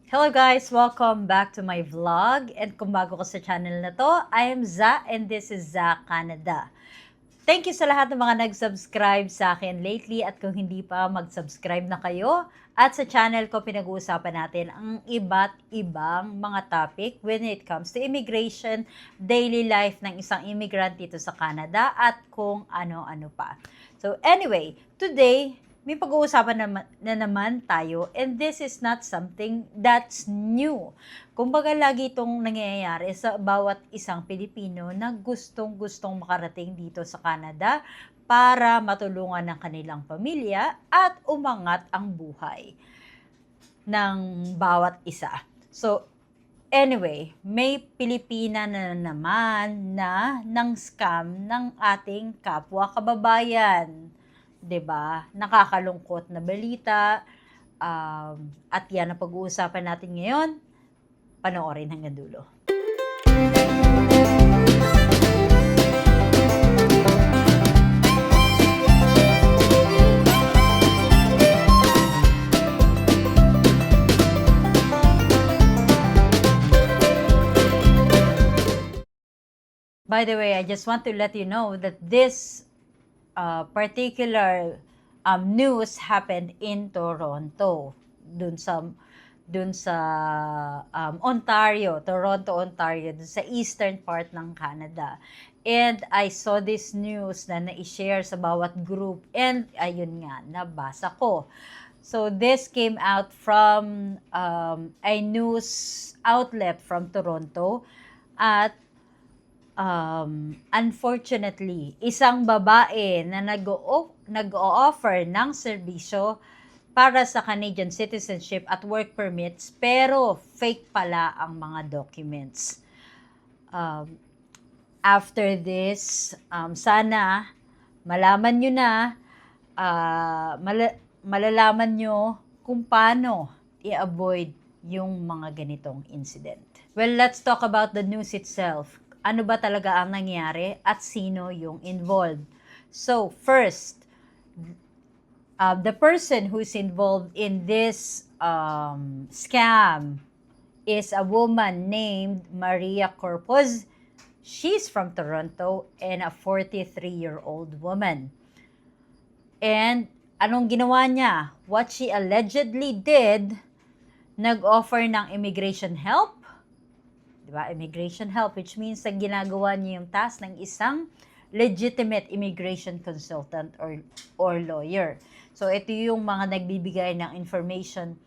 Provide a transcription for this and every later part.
Hello guys! Welcome back to my vlog. And kung bago ka sa channel na to, I am Za and this is Za Canada. Thank you sa lahat ng mga nag-subscribe sa akin lately at kung hindi pa, mag-subscribe na kayo. At sa channel ko, pinag-uusapan natin ang iba't ibang mga topic when it comes to immigration, daily life ng isang immigrant dito sa Canada at kung ano-ano pa. So anyway, today, may pag-uusapan na naman tayo and this is not something that's new. Kumbaga lagi itong nangyayari sa bawat isang Pilipino na gustong-gustong makarating dito sa Canada para matulungan ng kanilang pamilya at umangat ang buhay ng bawat isa. So, anyway, may Pilipina na naman na nang scam ng ating kapwa kababayan. 'Di ba? Nakakalungkot na balita. At yan ang pag-uusapan natin ngayon. Panoorin hanggang dulo. By the way, I just want to let you know that this particular news happened in Toronto, dun sa Ontario, Toronto, Ontario, dun sa eastern part ng Canada. And I saw this news na na-share sa bawat group and ayun nga, nabasa ko. So this came out from a news outlet from Toronto at unfortunately, isang babae na nag-o-offer ng serbisyo para sa Canadian citizenship at work permits pero fake pala ang mga documents. After this, sana malaman nyo na, malalaman nyo kung paano i-avoid yung mga ganitong incident. Well, let's talk about the news itself. Ano ba talaga ang nangyari at sino yung involved? So, first, the person who's involved in this scam is a woman named Maria Corpuz. She's from Toronto and a 43-year-old woman. And anong ginawa niya? What she allegedly did, nag-offer ng immigration help. Diba? Immigration help, which means na ginagawa niya yung task ng isang legitimate immigration consultant or lawyer. So, ito yung mga nagbibigay ng information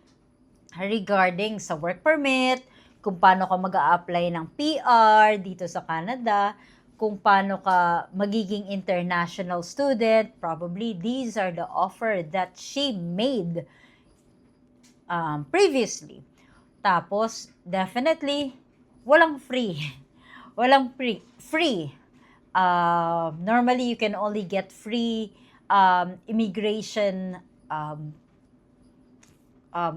regarding sa work permit, kung paano ka mag-a-apply ng PR dito sa Canada, kung paano ka magiging international student. Probably these are the offer that she made previously. Tapos, definitely, walang free. Walang free. Normally, you can only get free immigration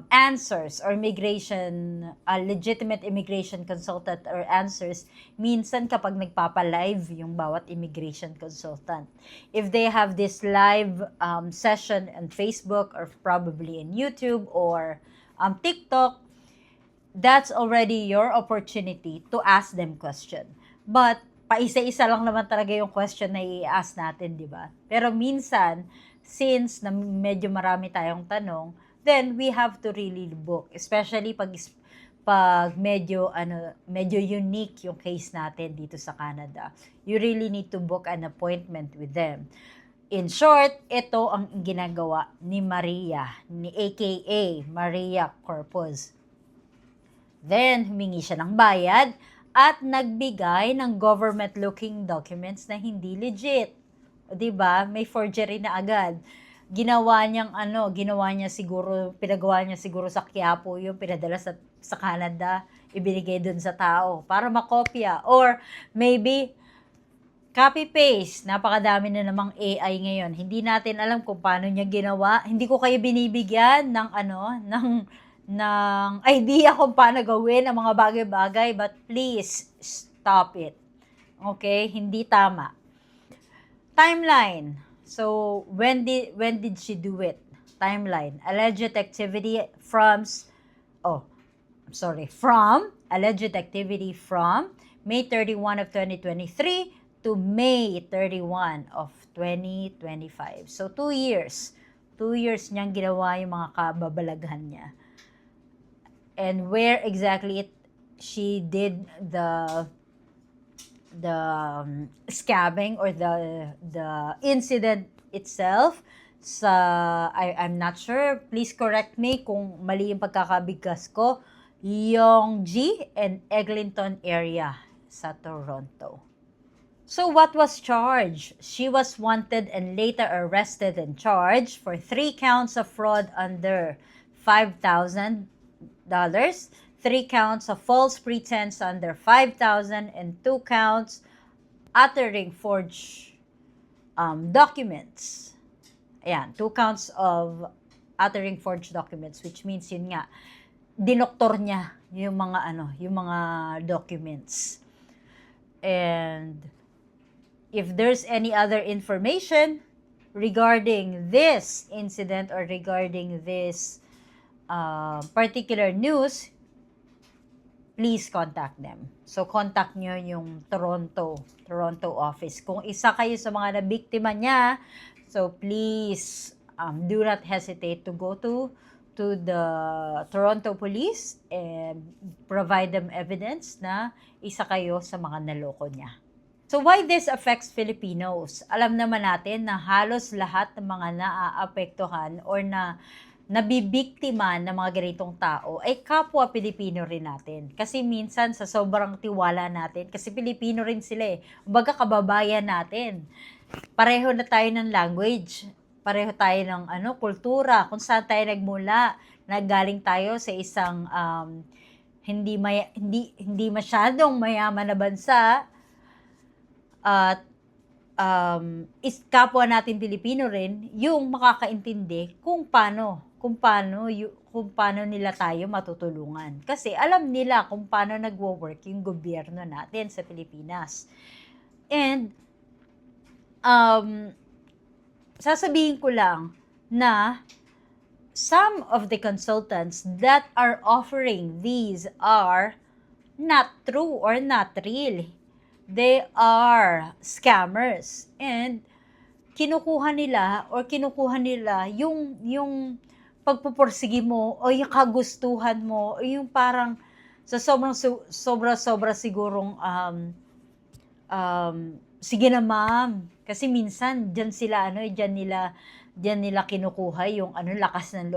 answers or legitimate immigration consultant or answers minsan kapag nagpapa-live yung bawat immigration consultant. If they have this live session on Facebook or probably in YouTube or TikTok, that's already your opportunity to ask them question. But, paisa-isa lang naman talaga yung question na i-ask natin, di ba? Pero minsan, since na medyo marami tayong tanong, then we have to really book. Especially pag medyo unique yung case natin dito sa Canada. You really need to book an appointment with them. In short, ito ang ginagawa ni Maria, ni AKA Maria Corpuz. Then, humingi siya ng bayad at nagbigay ng government-looking documents na hindi legit. O, diba? May forgery na agad. Pinagawa niya siguro sa Quiapo yung pinadala sa Canada, ibinigay dun sa tao para makopya. Or maybe, copy-paste. Napakadami na namang AI ngayon. Hindi natin alam kung paano niya ginawa. Hindi ko kayo binibigyan ng idea kung paano gawin ang mga bagay-bagay, but please stop it. Okay? Hindi tama. Timeline. So, when did she do it? Timeline. Alleged activity from alleged activity from May 31 of 2023 to May 31 of 2025. So 2 years. 2 years niyang ginawa yung mga kababalaghan niya. And where exactly she did the scabbing or the incident itself, I'm not sure, please correct me kung mali yung pagkakabigkas ko, Yonge and Eglinton area sa Toronto. So what was charged? She was wanted and later arrested and charged for 3 counts of fraud under $5,000, 3 counts of false pretense under $5,000, and 2 counts uttering forged documents. Ayan, 2 counts of uttering forged documents, which means yun nga, dinoktor niya yung mga documents. And if there's any other information regarding this incident or regarding this particular news, please contact them. So, contact nyo yung Toronto office. Kung isa kayo sa mga nabiktima niya, so please do not hesitate to go to the Toronto Police and provide them evidence na isa kayo sa mga naloko niya. So, why this affects Filipinos? Alam naman natin na halos lahat ng mga naaapektuhan or na nabibiktima ng mga ganitong tao ay kapwa Pilipino rin natin. Kasi minsan sa sobrang tiwala natin, kasi Pilipino rin sila eh. Kumbaga kababayan natin. Pareho na tayo ng language. Pareho tayo ng kultura. Kung saan tayo nagmula. Naggaling tayo sa isang hindi masyadong mayaman na bansa. At kapwa natin Pilipino rin yung makakaintindi kung paano nila tayo matutulungan. Kasi alam nila kung paano nagwo-work yung gobyerno natin sa Pilipinas. And sasabihin ko lang na some of the consultants that are offering these are not true or not real. They are scammers. And kinukuha nila yung pagpupursige mo o yung kagustuhan mo o yung parang sa sobra sigurong sige na ma'am. Kasi minsan diyan nila kinukuha yung lakas ng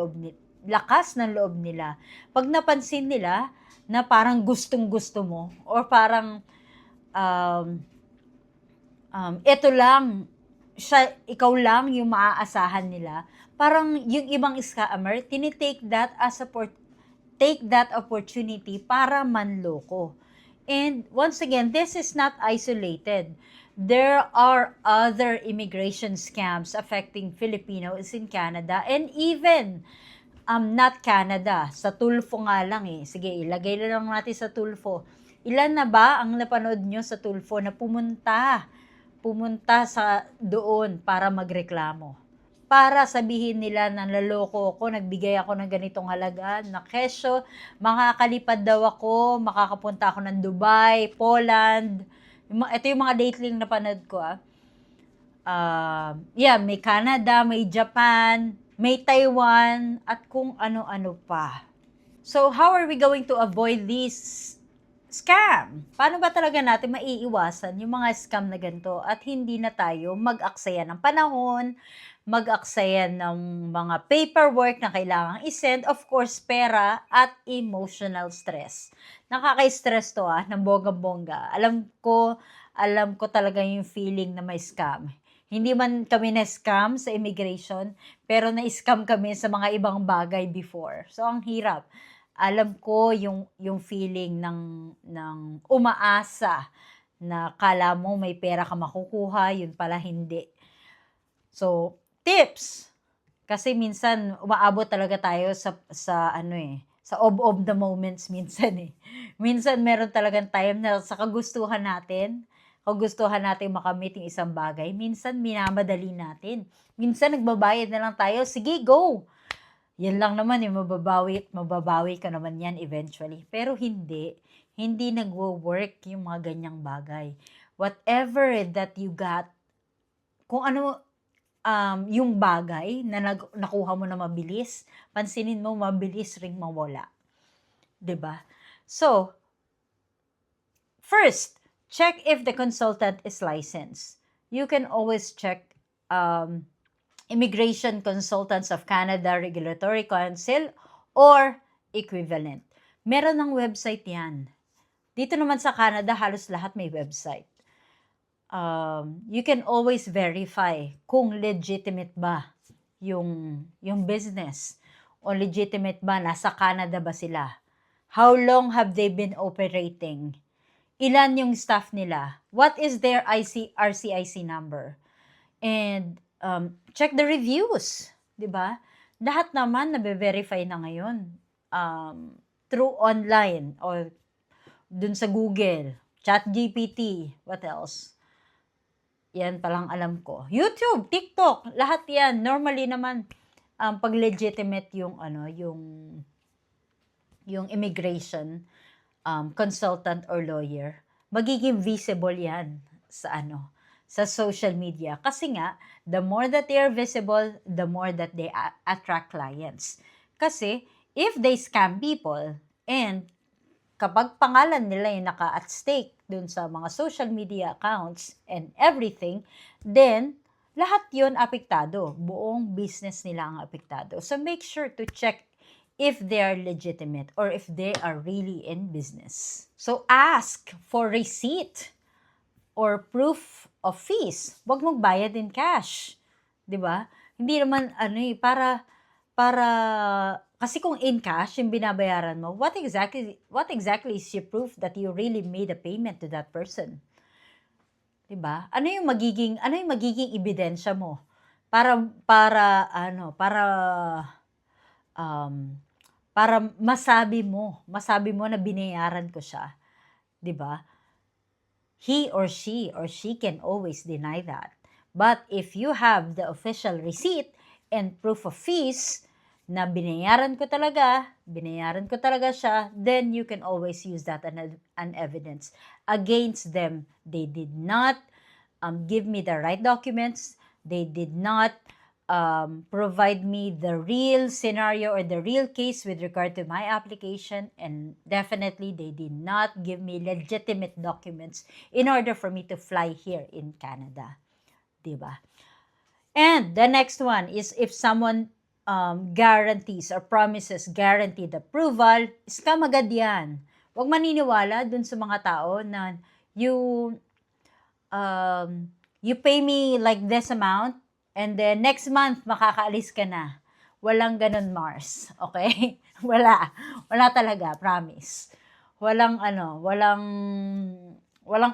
loob nila. Pag napansin nila na parang gustong-gusto mo or parang ikaw lang yung maaasahan nila. Parang yung ibang scammer, take that opportunity para manloko. And once again, this is not isolated. There are other immigration scams affecting Filipinos in Canada and even not Canada. Sa Tulfo nga lang eh. Sige, ilagay na lang natin sa Tulfo. Ilan na ba ang napanood nyo sa Tulfo na pumunta sa doon para magreklamo? Para sabihin nila na naloko ako, nagbigay ako ng ganitong halaga, na kesyo, makakalipad daw ako, makakapunta ako ng Dubai, Poland. Ito yung mga dateling na panood ko. May Canada, may Japan, may Taiwan, at kung ano-ano pa. So, how are we going to avoid these scam? Paano ba talaga natin maiiwasan yung mga scam na ganito at hindi na tayo mag-aksaya ng panahon, mag-aksaya ng mga paperwork na kailangang isend, of course, pera at emotional stress. Nakaka-stress to ng bongga-bongga. Alam ko talaga yung feeling na may scam. Hindi man kami na-scam sa immigration, pero na-scam kami sa mga ibang bagay before. So, ang hirap. Alam ko yung feeling ng umaasa na kala mo may pera ka makukuha, yun pala hindi. So, tips. Kasi minsan umaabot talaga tayo sa of the moments minsan eh. Minsan meron talagang time na sa kagustuhan natin makamit yung isang bagay. Minsan minamadali natin. Minsan nagbabayad na lang tayo, sige, go. Yan lang naman, mababawi ka naman yan eventually. Pero hindi nagwo-work yung mga ganyang bagay. Whatever that you got, kung ano yung bagay na nakuha mo na mabilis, pansinin mo mabilis ring mawala. 'Di ba? So, first, check if the consultant is licensed. You can always check Immigration Consultants of Canada Regulatory Council or equivalent. Meron ng website yan. Dito naman sa Canada, halos lahat may website. You can always verify kung legitimate ba yung business o legitimate ba, nasa Canada ba sila. How long have they been operating? Ilan yung staff nila? What is their RCIC number? And check the reviews, 'di ba? Lahat naman nabe-verify na ngayon through online or dun sa Google, ChatGPT, what else? Yan palang alam ko. YouTube, TikTok, lahat yan. Normally naman pag legitimate yung yung immigration consultant or lawyer, magiging visible yan sa social media. Kasi nga, the more that they are visible, the more that they attract clients. Kasi, if they scam people, and kapag pangalan nila yung naka-at stake dun sa mga social media accounts and everything, then, lahat yun apektado. Buong business nila ang apektado. So, make sure to check if they are legitimate or if they are really in business. So, ask for receipt or proof of fees. Huwag mong bayad in cash. 'Di ba? Hindi naman para kasi kung in cash yung binabayaran mo, what exactly is your proof that you really made a payment to that person? 'Di ba? Ano yung magiging ebidensya mo para masabi mo na binayaran ko siya, 'di ba? He or she can always deny that. But if you have the official receipt and proof of fees na binayaran ko talaga siya, then you can always use that an evidence against them. They did not give me the right documents. They did not provide me the real scenario or the real case with regard to my application, and definitely they did not give me legitimate documents in order for me to fly here in Canada. Diba? And the next one is if someone guarantees or promises guaranteed approval, scam agad yan. Huwag maniniwala dun sa mga tao na you pay me like this amount, and then next month, makakaalis ka na. Walang ganun, Mars. Okay? Wala talaga, promise. Walang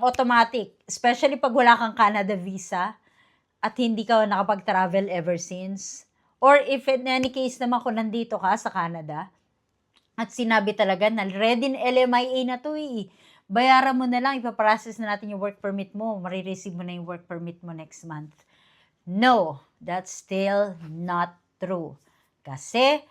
automatic. Especially pag wala kang Canada visa at hindi ka nakapag-travel ever since. Or if in any case naman kung nandito ka sa Canada at sinabi talaga na ready in LMIA na to bayaran mo na lang, ipaprocess na natin yung work permit mo. Marireceive mo na yung work permit mo next month. No, that's still not true. Kasi,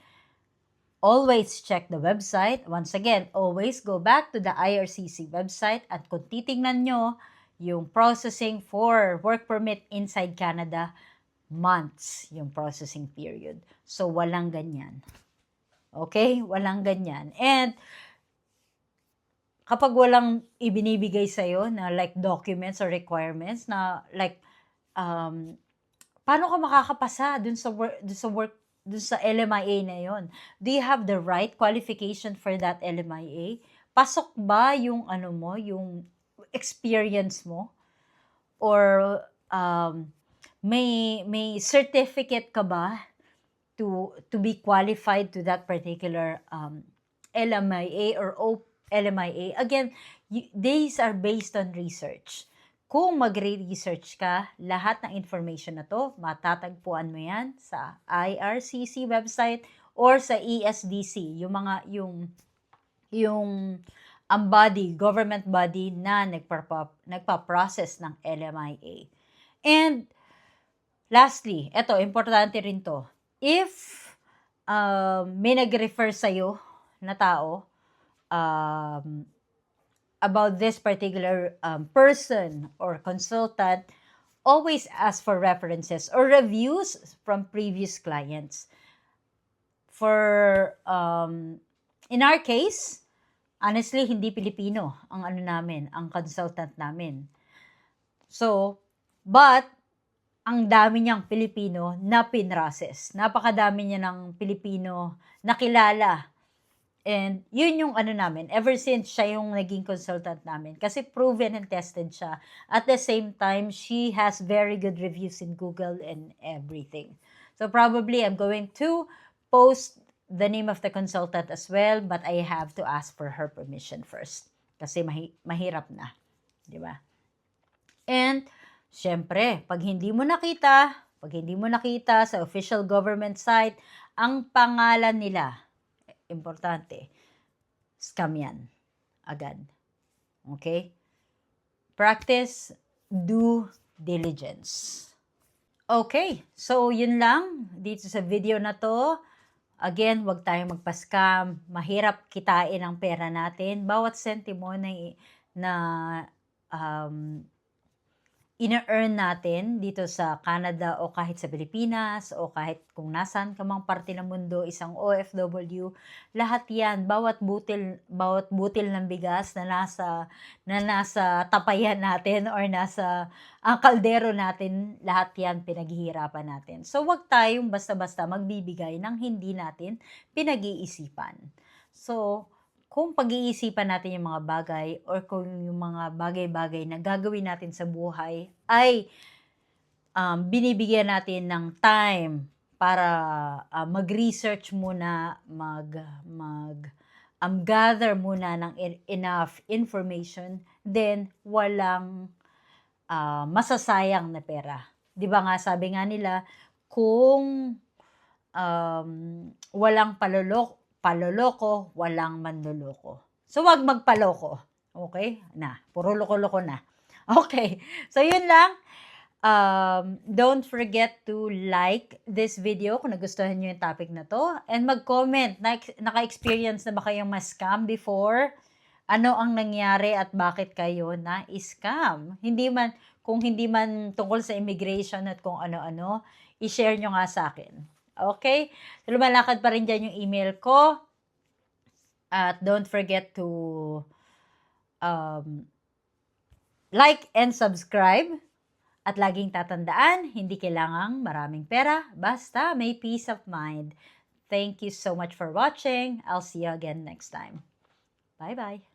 always check the website. Once again, always go back to the IRCC website at kung titingnan nyo yung processing for work permit inside Canada, months yung processing period. So, walang ganyan. Okay? Walang ganyan. And, kapag walang ibinibigay sa'yo na like documents or requirements na like, paano ka makakapasa dun sa LMIA na yon? Do you have the right qualification for that LMIA? Pasok ba yung yung experience mo? Or may certificate ka ba to be qualified to that particular LMIA or LMIA? Again, these are based on research. Kung magre-research ka, lahat ng information na to, matatagpuan mo yan sa IRCC website or sa ESDC, yung government body na nagpa-process ng LMIA. And lastly, importante rin to, if may nag-refer sa'yo na tao about this particular person or consultant, always ask for references or reviews from previous clients. For, in our case, honestly, hindi Pilipino ang ang consultant namin. So, but, ang dami niyang Pilipino na pinrases. Napakadami niya ng Pilipino na kilala. And yun yung namin, ever since siya yung naging consultant namin. Kasi proven and tested siya. At the same time, she has very good reviews in Google and everything. So probably I'm going to post the name of the consultant as well, but I have to ask for her permission first. Kasi mahirap na. Di ba? And, syempre, pag hindi mo nakita sa official government site, ang pangalan nila, importante, scam yan. Agad. Okay? Practice due diligence. Okay, so yun lang dito sa video na to. Again, wag tayong magpa-scam. Mahirap kitain ang pera natin. Bawat sentimo na ina-earn natin dito sa Canada o kahit sa Pilipinas o kahit kung nasan ka mang parte ng mundo, isang OFW, lahat yan, bawat butil ng bigas na nasa tapayan natin or nasa kaldero natin, lahat yan pinaghihirapan natin. So, wag tayong basta-basta magbibigay ng hindi natin pinag-iisipan. So, kung pag-iisipan natin yung mga bagay or kung yung mga bagay-bagay na gagawin natin sa buhay ay binibigyan natin ng time para mag-research muna, gather muna ng enough information, then walang masasayang na pera. Di ba nga, sabi nga nila, kung walang paloloko, walang manloloko. So, wag magpaloko. Okay? Puro loko-loko na. Okay. So, yun lang. Don't forget to like this video kung nagustuhan nyo yung topic na to. And mag-comment. Naka-experience na ba kayong ma-scam before? Ano ang nangyari at bakit kayo na-scam? Kung hindi man tungkol sa immigration at kung ano-ano, i-share nyo nga sa akin. Okay? So, lumalakad pa rin dyan yung email ko. At don't forget to like and subscribe. At laging tatandaan, hindi kailangang maraming pera, basta may peace of mind. Thank you so much for watching. I'll see you again next time. Bye-bye.